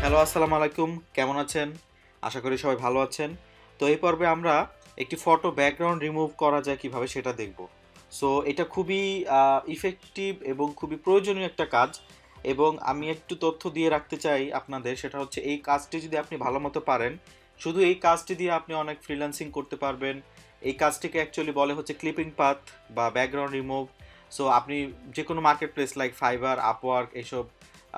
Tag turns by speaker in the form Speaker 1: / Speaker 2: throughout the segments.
Speaker 1: Hello, আসসালামু আলাইকুম। কেমন আছেন? আশা করি সবাই ভালো আছেন। তো এই পর্বে আমরা একটি ফটো ব্যাকগ্রাউন্ড রিমুভ করা যায় কিভাবে সেটা দেখব। সো এটা খুবই ইফেক্টিভ এবং খুবই প্রয়োজনীয় একটা কাজ, এবং আমি একটু তথ্য দিয়ে রাখতে চাই আপনাদের। সেটা হচ্ছে এই কাজটি যদি আপনি ভালো মতো পারেন, শুধু এই কাজটি দিয়ে আপনি অনেক ফ্রিল্যান্সিং করতে পারবেন। এই কাজটিকে অ্যাকচুয়ালি বলে হচ্ছে ক্লিপিং পাথ বা ব্যাকগ্রাউন্ড রিমুভ। সো আপনি যে কোনো market place like fibre, Upwork এসব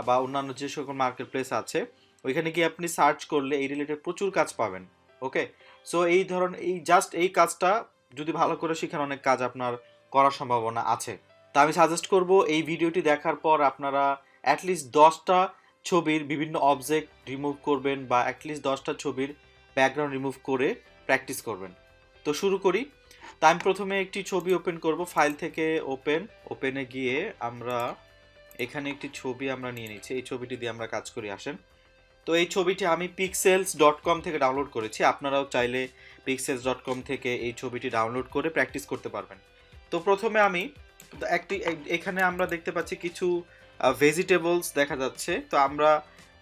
Speaker 1: বা অন্যান্য যে সকল মার্কেট প্লেস আছে, ওইখানে গিয়ে আপনি সার্চ করলে এই রিলেটেড প্রচুর কাজ পাবেন। ওকে, সো এই ধরুন এই জাস্ট এই কাজটা যদি ভালো করে শিখেন, অনেক কাজ আপনার করার সম্ভাবনা আছে। তা আমি সাজেস্ট করব এই ভিডিওটি দেখার পর আপনারা অ্যাটলিস্ট 10টা ছবির বিভিন্ন অবজেক্ট রিমুভ করবেন, বা অ্যাটলিস্ট 10টা ছবির ব্যাকগ্রাউন্ড রিমুভ করে প্র্যাকটিস করবেন। তো শুরু করি। তা আমি প্রথমে একটি ছবি ওপেন করব, ফাইল থেকে ওপেনে গিয়ে আমরা এখানে একটি ছবি আমরা নিয়ে নিচ্ছি। এই ছবিটি দিয়ে আমরা কাজ করি, আসেন। তো এই ছবিটি আমি pixels.com থেকে ডাউনলোড করেছি। আপনারাও চাইলে pixels.com থেকে এই ছবিটি ডাউনলোড করে প্র্যাকটিস করতে পারবেন। তো প্রথমে আমি এখানে আমরা দেখতে পাচ্ছি কিছু ভেজিটেবলস দেখা যাচ্ছে। তো আমরা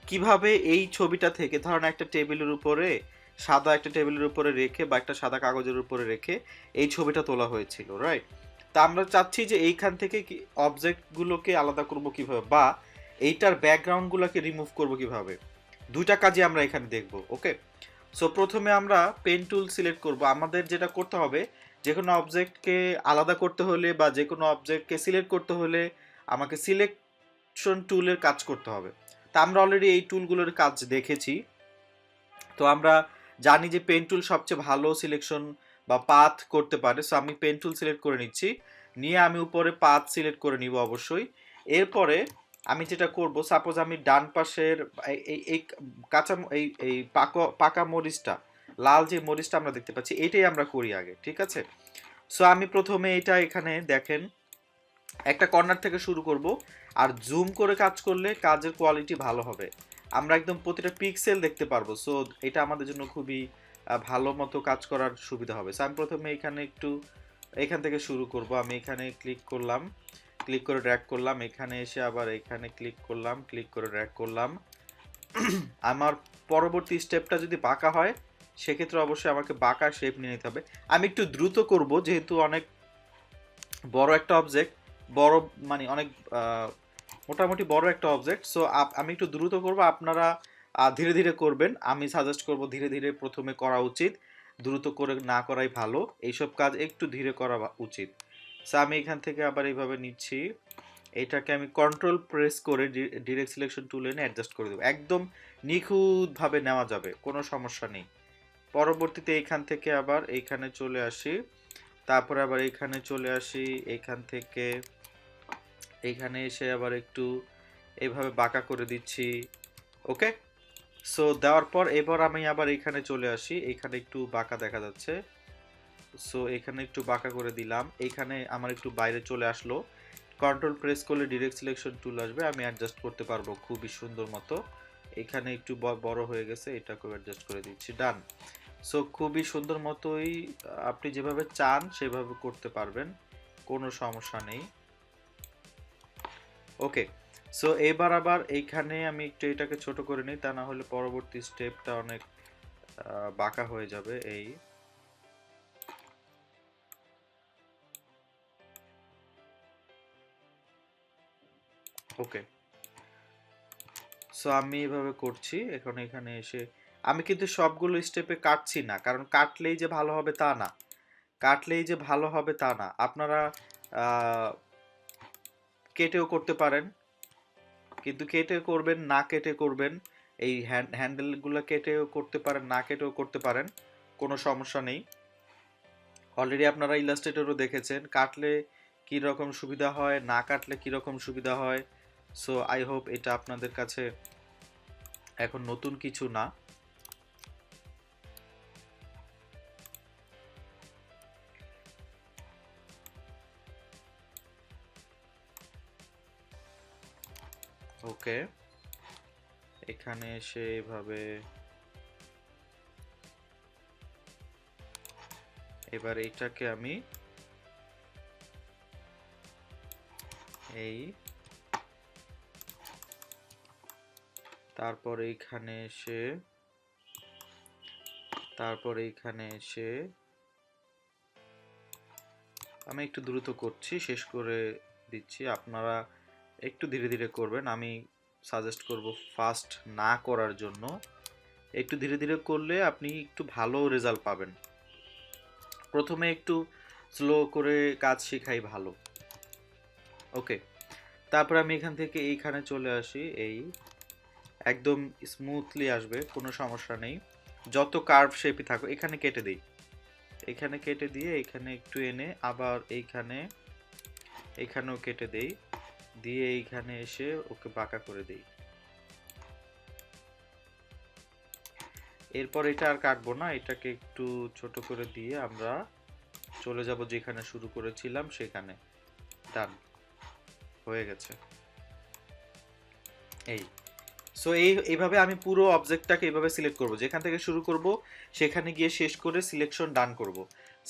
Speaker 1: কিভাবে এই ছবিটা থেকে, ধরেন একটা টেবিলের উপরে, সাদা একটা টেবিলের উপরে রেখে বা একটা সাদা কাগজের উপরে রেখে এই ছবিটা তোলা হয়েছিল, রাইট? তা আমরা চাচ্ছি যে এইখান থেকে অবজেক্টগুলোকে আলাদা করব কিভাবে, বা এইটার ব্যাকগ্রাউন্ডগুলোকে রিমুভ করব কিভাবে। দুইটা কাজই আমরা এখানে দেখব। ওকে, সো প্রথমে আমরা পেন টুল সিলেক্ট করব। আমাদের যেটা করতে হবে, যে কোনো অবজেক্টকে আলাদা করতে হলে বা যে কোনো অবজেক্টকে সিলেক্ট করতে হলে আমাকে সিলেকশন টুলের কাজ করতে হবে। তা আমরা অলরেডি এই টুলগুলোর কাজ দেখেছি। তো আমরা জানি যে পেন টুল সবচেয়ে ভালো সিলেকশন বা পাথ করতে পারে। সো আমি পেন টুল সিলেক্ট করে নিচ্ছি, নিয়ে আমি উপরে পাথ সিলেক্ট করে নিব অবশ্যই। এরপরে আমি যেটা করব, সাপোজ আমি ডান পাশের এই কাঁচা এই পাকা মরিচটা, লাল যে মরিচটা আমরা দেখতে পাচ্ছি, এটাই আমরা করি আগে, ঠিক আছে? সো আমি প্রথমে এটা এখানে দেখেন একটা কর্নার থেকে শুরু করব, আর জুম করে কাজ করলে কাজের কোয়ালিটি ভালো হবে। আমরা একদম প্রতিটা পিক্সেল দেখতে পারবো। সো এটা আমাদের জন্য খুবই ভালো মতো কাজ করার সুবিধা হবে। সো আমি প্রথমে এখানে একটু এখান থেকে শুরু করব। আমি এখানে ক্লিক করলাম, ক্লিক করে ড্র্যাগ করলাম, এখানে এসে আবার এখানে ক্লিক করলাম, ক্লিক করে ড্র্যাগ করলাম। আমার পরবর্তী স্টেপটা যদি বাঁকা হয়, সেক্ষেত্রে অবশ্যই আমাকে বাঁকা শেপ নিয়ে নিতে হবে। আমি একটু দ্রুত করব, যেহেতু অনেক বড় একটা অবজেক্ট, বড় মানে অনেক মোটামুটি বড় একটা অবজেক্ট। সো আমি একটু দ্রুত করব, আপনারা ধীরে ধীরে করবেন। আমি সাজেস্ট করব ধীরে ধীরে প্রথমে করা উচিত, দ্রুত করে না করাই ভালো। এইসব কাজ একটু ধীরে করা উচিত। সো আমি এখান থেকে আবার এইভাবে নিচ্ছি, এটাকে আমি কন্ট্রোল প্রেস করে ডিরেক্ট সিলেকশন টুল এনে অ্যাডজাস্ট করে দেবো। একদম নিখুঁতভাবে নেওয়া যাবে, কোনো সমস্যা নেই। পরবর্তীতে এইখান থেকে আবার এইখানে চলে আসি, তারপরে আবার এইখানে চলে আসি, এইখান থেকে এইখানে এসে আবার একটু এইভাবে বাঁকা করে দিচ্ছি। ওকে, সো দেওয়ার পর এবার আমি আবার এইখানে চলে আসি, এইখানে একটু বাঁকা দেখা যাচ্ছে। সো এখানে একটু বাঁকা করে দিলাম, এইখানে আমার একটু বাইরে চলে আসলো। কন্ট্রোল প্রেস করলে ডিরেক্ট সিলেকশন টুল আসবে, আমি অ্যাডজাস্ট করতে পারবো খুবই সুন্দর মতো। এখানে একটু বড় হয়ে গেছে, এটাকেও অ্যাডজাস্ট করে দিচ্ছি, ডান। সো খুবই সুন্দর মতোই আপনি যেভাবে চান সেভাবে করতে পারবেন, কোনো সমস্যা নেই। ওকে, সো এবার আবার এইখানে আমি একটু এটাকে ছোট করে নিই, তা না হলে পরবর্তী স্টেপটা অনেক বাঁকা হয়ে যাবে। এই ওকে, সো আমি এভাবে করছি। এখন এখানে এসে আমি কিন্তু সবগুলো স্টেপে কাটছি না, কারণ কাটলেই যে ভালো হবে তা না। কাটলেই যে ভালো হবে তা না, আপনারা কেটেও করতে পারেন, কিন্তু কেটে করবেন না কেটে করবেন, এই হ্যান্ডেলগুলো কেটেও করতে পারেন, না কেটেও করতে পারেন, কোনো সমস্যা নেই। অলরেডি আপনারা ইলাস্ট্রেটরও দেখেছেন কাটলে কি রকম সুবিধা হয়, না কাটলে কি রকম সুবিধা হয়। সো আই হোপ এটা আপনাদের কাছে এখন নতুন কিছু না। ওকে, এখানে এসে এভাবে এবার এইটাকে আমি এই তারপর এইখানে এসে আমি একটু দ্রুত করছি, শেষ করে দিচ্ছি, আপনারা একটু ধীরে ধীরে করবেন। আমি সাজেস্ট করব ফাস্ট না করার জন্য। একটু ধীরে ধীরে করলে আপনি একটু ভালো রেজাল্ট পাবেন। প্রথমে একটু স্লো করে কাজ শেখাই ভালো। ওকে, তারপর আমি এখান থেকে এইখানে চলে আসি, এই একদম স্মুথলি আসবে, কোনো সমস্যা নেই। যত কার্ভ শেপই থাকো এখানে কেটে দিই, এখানে কেটে দিয়ে এখানে একটু এনে আবার এইখানেও কেটে দেই, দিয়ে এইখানে এসে ওকে বাঁকা করে দেই। এরপর এটা আর কাটবো না, এটাকে একটু ছোট করে দিয়ে আমরা চলে যাব যেখানে শুরু করেছিলাম সেখানে। ডান হয়ে গেছে। এই সো এইভাবে আমি পুরো অবজেক্টটাকে এইভাবে সিলেক্ট করব, যেখান থেকে শুরু করব সেখানে গিয়ে শেষ করে সিলেকশন ডান করব।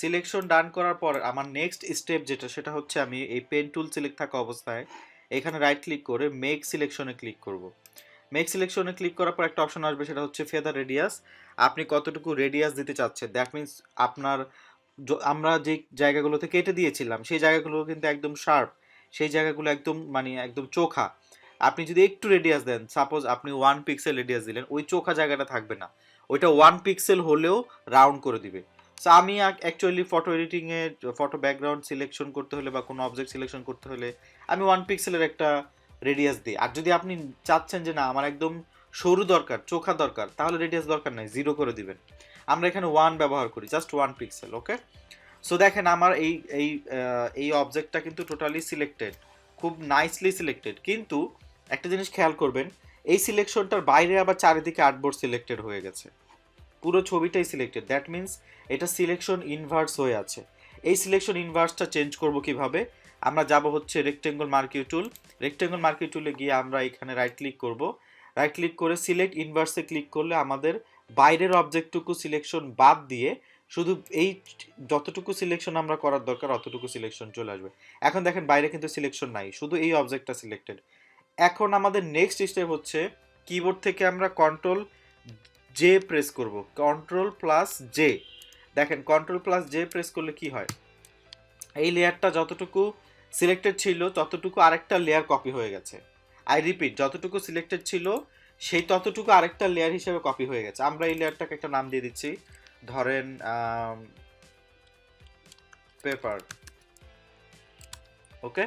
Speaker 1: সিলেকশন ডান করার পর আমার নেক্সট স্টেপ যেটা, সেটা হচ্ছে আমি এই পেন টুল সিলেক্ট থাকা অবস্থায় এখানে রাইট ক্লিক করে মেক সিলেকশনে ক্লিক করব। মেক সিলেকশনে ক্লিক করার পর একটা অপশন আসবে, সেটা হচ্ছে ফেদার রেডিয়াস। আপনি কতটুকু রেডিয়াস দিতে চাচ্ছেন, দ্যাট মিন্স আপনার আমরা যে জায়গাগুলোতে কেটে দিয়েছিলাম সেই জায়গাগুলো কিন্তু একদম শার্প, সেই জায়গাগুলো একদম মানে একদম চোখা। আপনি যদি একটু রেডিয়াস দেন, সাপোজ আপনি 1 পিক্সেল রেডিয়াস দিলেন, ওই চোখা জায়গাটা থাকবে না, ওইটা 1 পিক্সেল হলেও রাউন্ড করে দিবে। সো আমি অ্যাকচুয়ালি ফটো এডিটিংয়ে ফটো ব্যাকগ্রাউন্ড সিলেকশন করতে হলে বা কোনো অবজেক্ট সিলেকশন করতে হলে আমি 1 পিক্সেলের একটা রেডিয়াস দিই। আর যদি আপনি চাচ্ছেন যে না আমার একদম সরু দরকার, চোখা দরকার, তাহলে রেডিয়াস দরকার নাই, 0 করে দিবেন। আমরা এখানে 1 ব্যবহার করি, জাস্ট 1 পিক্সেল। ওকে, সো দেখেন আমার এই অবজেক্টটা কিন্তু টোটালি সিলেক্টেড, খুব নাইসলি সিলেক্টেড। কিন্তু একটা জিনিস খেয়াল করবেন, এই সিলেকশনটার বাইরে আবার চারিদিকে আর্টবোর্ড সিলেক্টেড হয়ে গেছে, পুরো ছবিটাই সিলেক্টেড। দ্যাট মিন্স এটা সিলেকশন ইনভার্স হয়ে আছে। এই সিলেকশন ইনভার্সটা চেঞ্জ করব কিভাবে? আমরা যাব হচ্ছে রেক্টেঙ্গল মার্কিউ টুল। রেক্টেঙ্গল মার্কিউ টুলে গিয়ে আমরা এখানে রাইট ক্লিক করব, রাইট ক্লিক করে সিলেক্ট ইনভার্সে ক্লিক করলে আমাদের বাইরের অবজেক্টটুকু সিলেকশন বাদ দিয়ে শুধু এই যতটুকু সিলেকশন আমরা করার দরকার অতটুকু সিলেকশন চলে আসবে। এখন দেখেন বাইরে কিন্তু সিলেকশন নাই, শুধু এই অবজেক্টটা সিলেক্টেড। এখন আমাদের নেক্সট স্টেপ হচ্ছে কিবোর্ড থেকে আমরা কন্ট্রোল জে প্রেস করব, কন্ট্রোল প্লাস জে। দেখেন কন্ট্রোল প্লাস জে প্রেস করলে কি হয়, এই লেয়ারটা যতটুকু সিলেক্টেড ছিল ততটুকু আরেকটা লেয়ার কপি হয়ে গেছে। আই রিপিট, যতটুকু সিলেক্টেড ছিল সেই ততটুকু আরেকটা লেয়ার হিসেবে কপি হয়ে গেছে। আমরা এই লেয়ারটাকে একটা নাম দিয়ে দিচ্ছি, ধরেন পেপার। ওকে,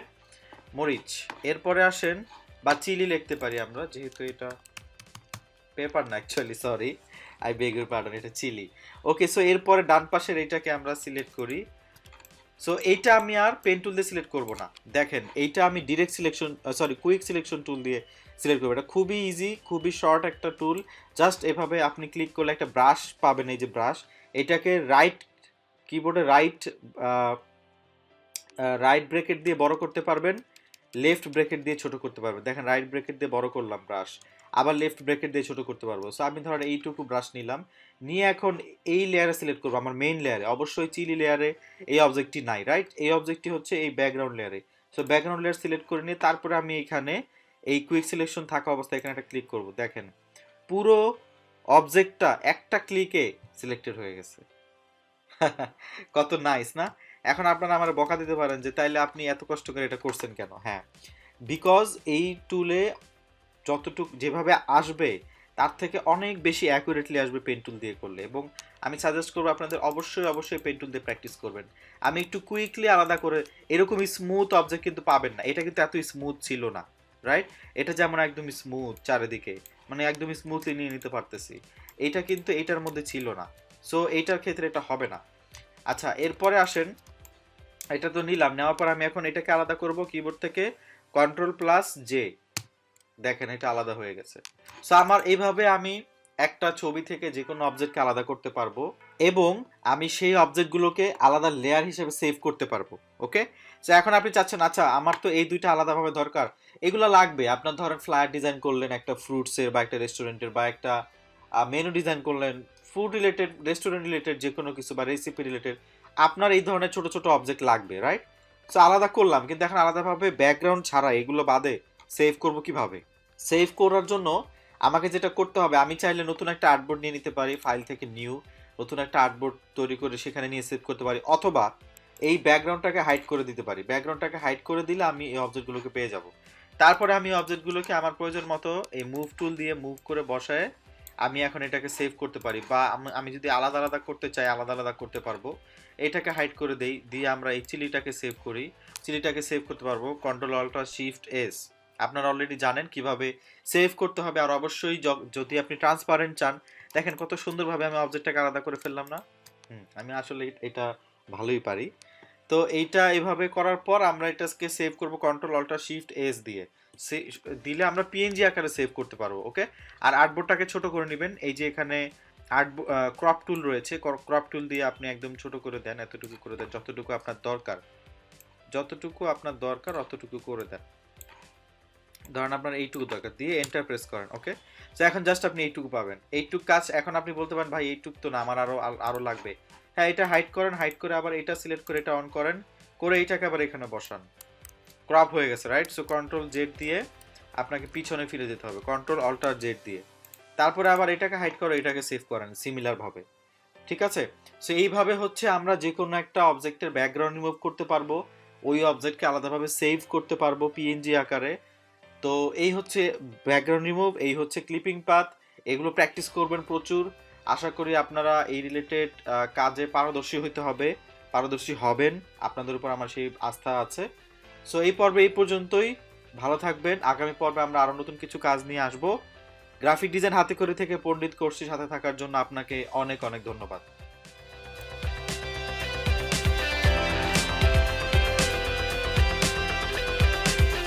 Speaker 1: মরিচ। এরপরে আসেন, বা চিলি লিখতে পারি আমরা, যেহেতু এটা পেপার না actually, sorry, I beg your pardon, এটা চিলি। ওকে, সো এরপরে ডান পাশের এইটাকে আমরা সিলেক্ট করি। সো এইটা আমি আর পেন টুল দিয়ে সিলেক্ট করব না, দেখেন এইটা আমি direct selection quick selection tool দিয়ে সিলেক্ট করবো। এটা খুবই ইজি, খুবই শর্ট একটা টুল। জাস্ট এভাবে আপনি ক্লিক করলে একটা ব্রাশ পাবেন, এই যে ব্রাশ, এটাকে রাইট কিবোর্ডে রাইট ব্রেকেট দিয়ে বড় করতে পারবেন, লেফট ব্রেকেট দিয়ে ছোট করতে পারবেন। দেখেন রাইট ব্রেকেট দিয়ে বড় করলাম ব্রাশ, আবার লেফট ব্রেকেট দিয়ে ছোট করতে পারবো। সো আমি ধরেন এইটুকু ব্রাশ নিলাম, নিয়ে এখন এই লেয়ারে সিলেক্ট করবো, আমার মেইন লেয়ারে। অবশ্যই চিলি লেয়ারে এই অবজেক্টটি নাই, রাইট? এই অবজেক্টটি হচ্ছে এই ব্যাকগ্রাউন্ড লেয়ারে। সো ব্যাকগ্রাউন্ড লেয়ার সিলেক্ট করে নিয়ে তারপরে আমি এখানে এই কুইক সিলেকশন থাকা অবস্থায় এখানে একটা ক্লিক করব। দেখেন পুরো অবজেক্টটা একটা ক্লিকে সিলেক্টেড হয়ে গেছে। কত নাইস না? এখন আপনারা আমার বকা দিতে পারেন যে তাইলে আপনি এত কষ্ট করে এটা করছেন কেন? হ্যাঁ, বিকজ এই টুলে যতটুকু যেভাবে আসবে তার থেকে অনেক বেশি অ্যাকুরেটলি আসবে পেন টুল দিয়ে করলে। এবং আমি সাজেস্ট করবো আপনাদের অবশ্যই পেন টুল দিয়ে প্র্যাকটিস করবেন। আমি একটু কুইকলি আলাদা করে, এরকম স্মুথ অবজেক্ট কিন্তু পাবেন না, এটা কিন্তু এত স্মুথ ছিল না, রাইট? এটা যেমন একদম স্মুথ চারিদিকে, মানে একদম স্মুথলি নিয়ে নিতে পারতেছি, এটা কিন্তু এইটার মধ্যে ছিল না। সো এইটার ক্ষেত্রে এটা হবে না। আচ্ছা, এরপরে আসেন, এটা তো নিলাম, নেওয়ার পর আমি এখন এটাকে আলাদা করব কিবোর্ড থেকে কন্ট্রোল প্লাস জে। দেখেন এটা আলাদা হয়ে গেছে। সো আমার এইভাবে আমি একটা ছবি থেকে যে কোনো অবজেক্টকে আলাদা করতে পারবো, এবং আমি সেই অবজেক্টগুলোকে আলাদা লেয়ার হিসেবে সেভ করতে পারবো। ওকে, সো এখন আপনি চাচ্ছেন আচ্ছা আমার তো এই দুইটা আলাদাভাবে দরকার, এগুলো লাগবে। আপনার ধরেন ফ্লায়ার ডিজাইন করলেন একটা ফ্রুটসের বা একটা রেস্টুরেন্টের, বা একটা মেনু ডিজাইন করলেন, ফুড রিলেটেড, রেস্টুরেন্ট রিলেটেড যে কোনো কিছু, বা রেসিপি রিলেটেড, আপনার এই ধরনের ছোট ছোট অবজেক্ট লাগবে, রাইট? সো আলাদা করলাম, কিন্তু এখন আলাদাভাবে ব্যাকগ্রাউন্ড ছাড়া এগুলো বাদে সেভ করব কিভাবে? সেভ করার জন্য আমাকে যেটা করতে হবে, আমি চাইলে নতুন একটা আর্টবোর্ড নিয়ে নিতে পারি, ফাইল থেকে নিউ নতুন একটা আর্টবোর্ড তৈরি করে সেখানে নিয়ে সেভ করতে পারি, অথবা এই ব্যাকগ্রাউন্ডটাকে হাইড করে দিতে পারি। ব্যাকগ্রাউন্ডটাকে হাইড করে দিলে আমি এই অবজেক্টগুলোকে পেয়ে যাব। তারপরে আমি অবজেক্টগুলোকে আমার প্রয়োজন মতো এই মুভ টুল দিয়ে মুভ করে বসায় আমি এখন এটাকে সেভ করতে পারি, বা আমি যদি আলাদা আলাদা করতে চাই আলাদা আলাদা করতে পারবো। এটাকে হাইড করে দেই, দিয়ে আমরা এই চিলিটাকে সেভ করি। চিলিটাকে সেভ করতে পারবো কন্ট্রোল অল্টার শিফট এস। আপনারা অলরেডি জানেন কিভাবে সেভ করতে হবে। আর অবশ্যই যদি আপনি ট্রান্সপারেন্ট চান, দেখেন কত সুন্দরভাবে আমি অবজেক্টটাকে আলাদা করে ফেললাম না। আমি আসলে এটা ভালোই পারি। তো এইটা এভাবে করার পর আমরা এটাকে সেভ করব কন্ট্রোল অল্টার শিফট এস দিয়ে। দিলে আমরা পিএনজি আকারে সেভ করতে পারবো। ওকে, আর আর্টবোর্ডটাকে ছোট করে নেবেন। এই যে এখানে আর্ট ক্রপ টুল রয়েছে, ক্রপ টুল দিয়ে আপনি একদম ছোট করে দেন, এতটুকু করে দেন, যতটুকু আপনার দরকার, যতটুকু আপনার দরকার অতটুকু করে দেন। ধরেন আপনার এইটুকু দরকার, দিয়ে এন্টার প্রেস করেন। ওকে, তো এখন জাস্ট আপনি এইটুকু পাবেন। এইটুকু কাজ এখন আপনি বলতে পারেন ভাই এইটুকু তো না, আমার আরো লাগবে। হ্যাঁ, এটা হাইড করেন, হাইড করে আবার এটা সিলেক্ট করে এটা অন করেন, করে এইটাকে আবার এখানে বসান। ক্রপ হয়ে গেছে, রাইট? সো কন্ট্রোল জেড দিয়ে আপনাকে পিছনে ফিরে যেতে হবে, কন্ট্রোল অল্টার জেড দিয়ে। তারপরে আবার এটাকে হাইড করে এটাকে সেভ করেন সিমিলার ভাবে। ঠিক আছে? সো এইভাবে হচ্ছে আমরা যে কোনো একটা অবজেক্টের ব্যাকগ্রাউন্ড রিমুভ করতে পারবো, ওই অবজেক্টকে আলাদাভাবে সেভ করতে পারবো পিএনজি আকারে। তো এই হচ্ছে ব্যাকগ্রাউন্ড রিমুভ, এই হচ্ছে ক্লিপিং পাথ। এগুলো প্র্যাকটিস করবেন প্রচুর। আশা করি আপনারা এই রিলেটেড কাজে পারদর্শী হতে হবে, পারদর্শী হবেন, আপনাদের উপর আমার সেই আস্থা আছে। সো এই পর্বে এই পর্যন্তই। ভালো থাকবেন। আগামী পর্বে আমরা আরো নতুন কিছু কাজ নিয়ে আসব। গ্রাফিক ডিজাইন হাতে করে থেকে পণ্ডিত কোর্সের সাথে থাকার জন্য আপনাকে অনেক অনেক ধন্যবাদ।